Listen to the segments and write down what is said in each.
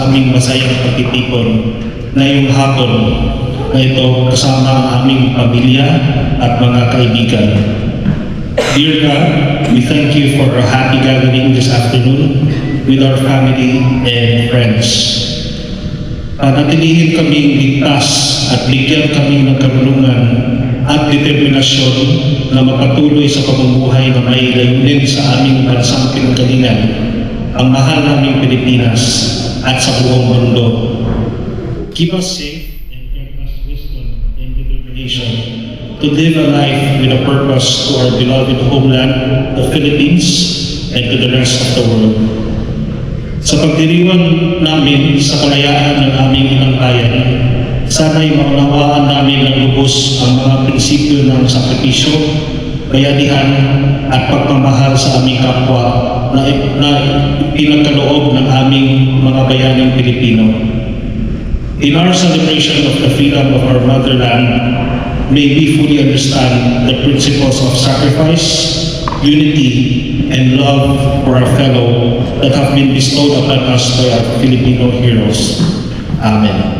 aming masayang pagtitipon ngayong hapon na ito kasama ang aming pamilya at mga kaibigan. Dear God, we thank you for our happy gathering this afternoon with our family and friends. Panatilihin kaming ligtas at bigyan kami ng karunungan at determinasyon na magpatuloy sa pamumuhay na may layunin sa aming bansang pinanggalingan, ang mahal naming Pilipinas at sa buong mundo. Keep us safe and grant us wisdom and determination to live a life with a purpose to our beloved homeland, the Philippines, and to the rest of the world. Sa pagdiriwang namin sa kalayaan ng aming inang bayan, sana'y maunawaan namin ng lubos ang mga prinsipyo ng sakripisyo, bayanihan at pagmamahal sa aming kapwa na pinagkaloob ng aming mga bayaning Pilipino. In our celebration of the freedom of our motherland, may we fully understand the principles of sacrifice, unity, and love for our fellow that have been bestowed upon us by our Filipino heroes. Amen.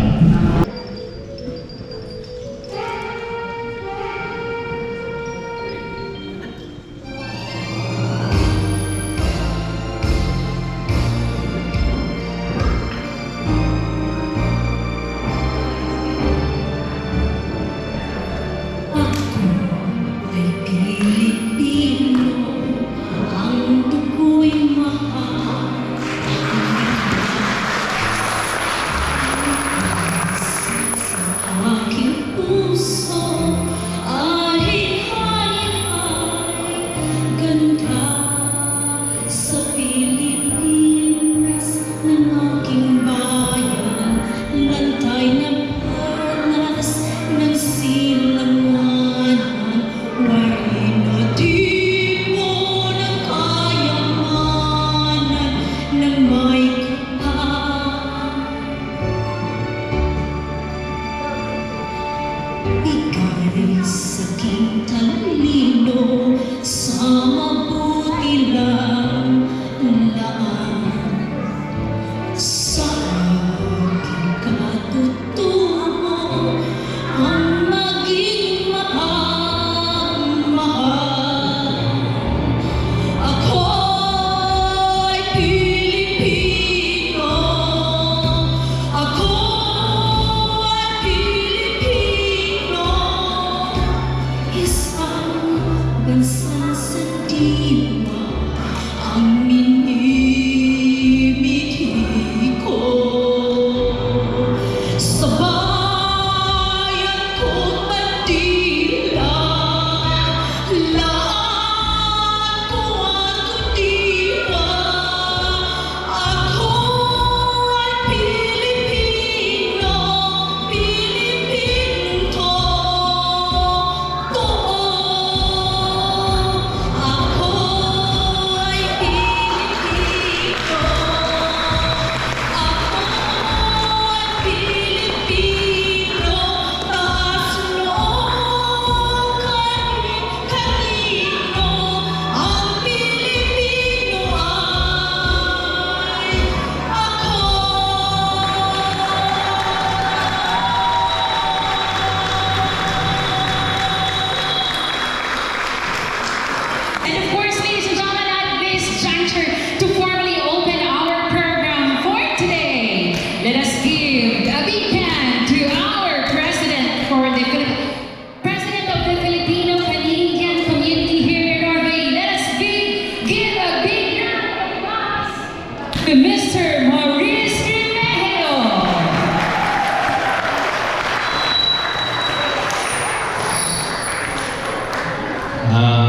Mr. Maurice Remehio.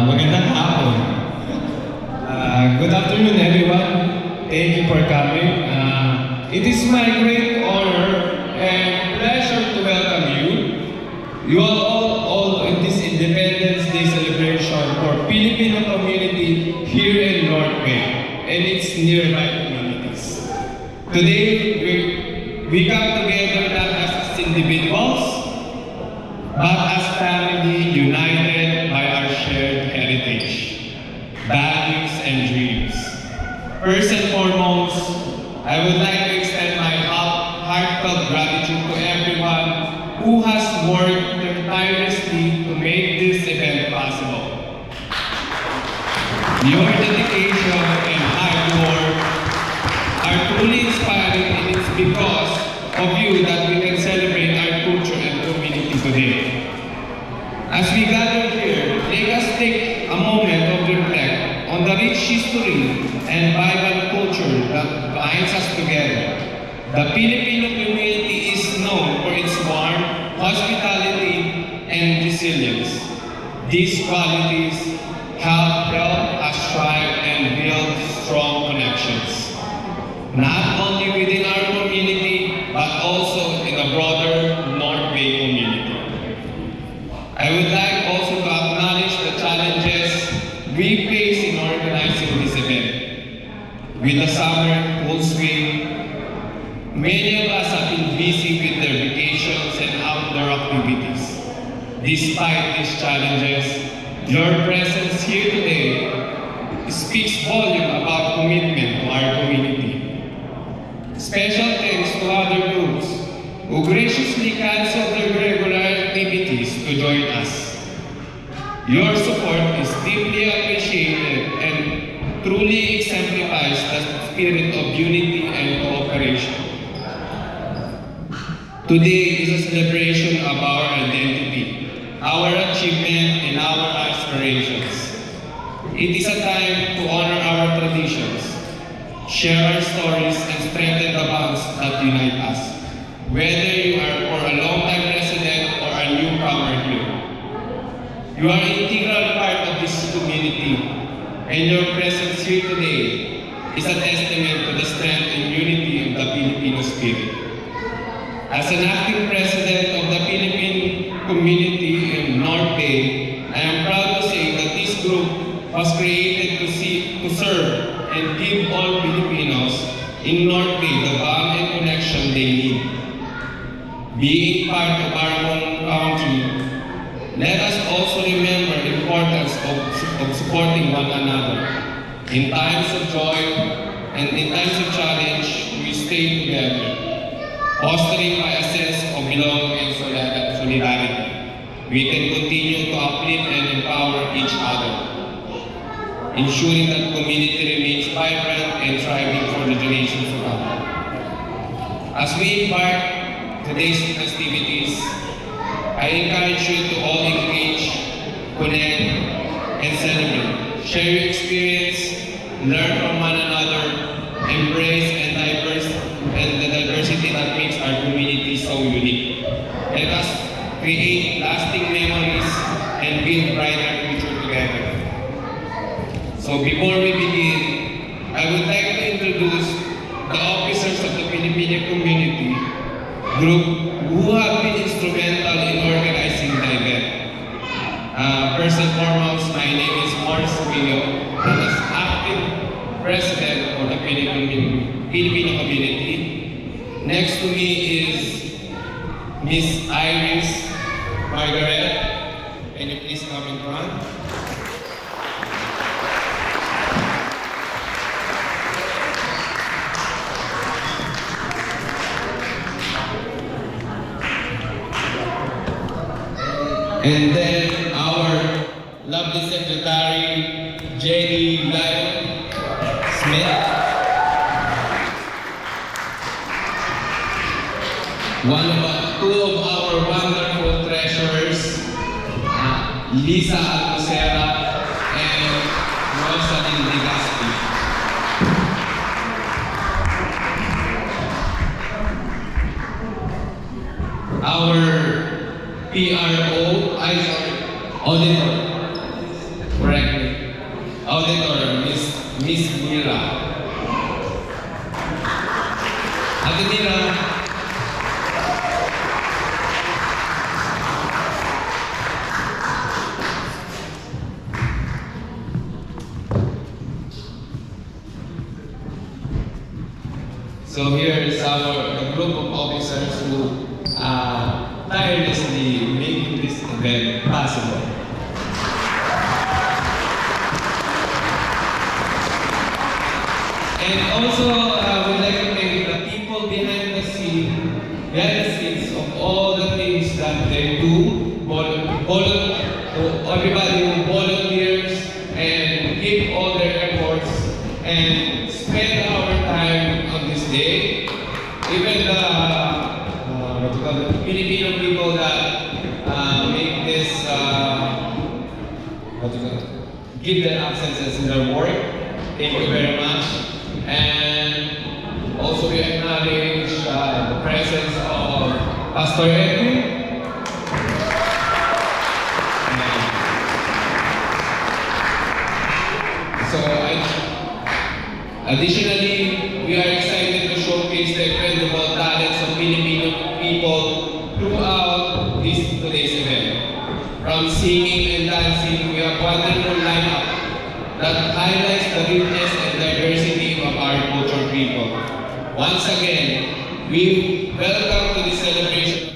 Magandang hapon. Good afternoon, everyone. Thank you for coming. It is my great honor and pleasure to welcome you. You all in this Independence Day celebration for Filipino community here in North Bay and its nearby communities. Today, we come together not as individuals, but as family united by our shared heritage, values, and dreams. First and foremost, I would like to extend my worked tirelessly to make this event possible. Your dedication and hard work are truly inspiring, and it's because of you that we can celebrate our culture and community today. As we gather here, let us take a moment to reflect on the rich history and vibrant culture that binds us together. The Filipino community is known for its warmth, hospitality, and resilience. These qualities help us thrive and build strong connections, not only within our community, but also in the broader North Bay community. I would like also to acknowledge the challenges we face in organizing this event. With the summer in full swing, many of us have been busy with their vacations and outdoor activities. Despite these challenges, your presence here today speaks volume about commitment to our community. Special thanks to other groups who graciously canceled their regular activities to join us. Your support is deeply appreciated and truly exemplifies the spirit of unity and cooperation. Today is a celebration of our identity, our achievement, and our aspirations. It is a time to honor our traditions, share our stories, and strengthen the bonds that unite us. Whether you are a long-time resident or a newcomer here, you are an integral part of this community, and your presence here today is a testament to the strength and unity of the Filipino spirit. As an acting president of the Philippine community in North Bay, I am proud to say that this group was created to serve and give all Filipinos in North Bay the bond and connection they need. Being part of our home country, let us also remember the importance of supporting one another. In times of joy and in times of challenge, we stay together, fostering by a sense of belonging and solidarity. We can continue to uplift and empower each other, ensuring that community remains vibrant and thriving for the generations to come. As we embark today's festivities, I encourage you to all engage, connect, and celebrate. Share your experience, learn from one another, embrace the diversity that makes our community so unique. Let us create lasting memories and build brighter future together. So before we begin, I would like to introduce the officers of the Filipino community group who have been instrumental in organizing the event. First and foremost, my name is Morris Willo, and as acting president of the Filipino community. Next to me is Miss Iris Margaret. Can you please come in front? And then our lovely secretary, Jenny Lyle Smith. Two of our wonderful treasurers, Lisa Alcocera and Rosalind Legaspi. Our PRO, auditor, correct me, auditor, Miss Mira. Ate Mira, so here is a group of officers who tirelessly making this event possible. And also, we'd like to thank the people behind the scenes of all the things that they to everybody who volunteers and give all their efforts and spend our time on this day. Even the what you call it, Filipino people that make this what you call it, give their absences in their work. Thank you very much. And also we acknowledge the presence of Pastor Edwin. Additionally, we are excited to showcase the incredible talents of Filipino people throughout today's event. From singing and dancing, we have wonderful lineup that highlights the richness and diversity of our cultural people. Once again, we welcome to the celebration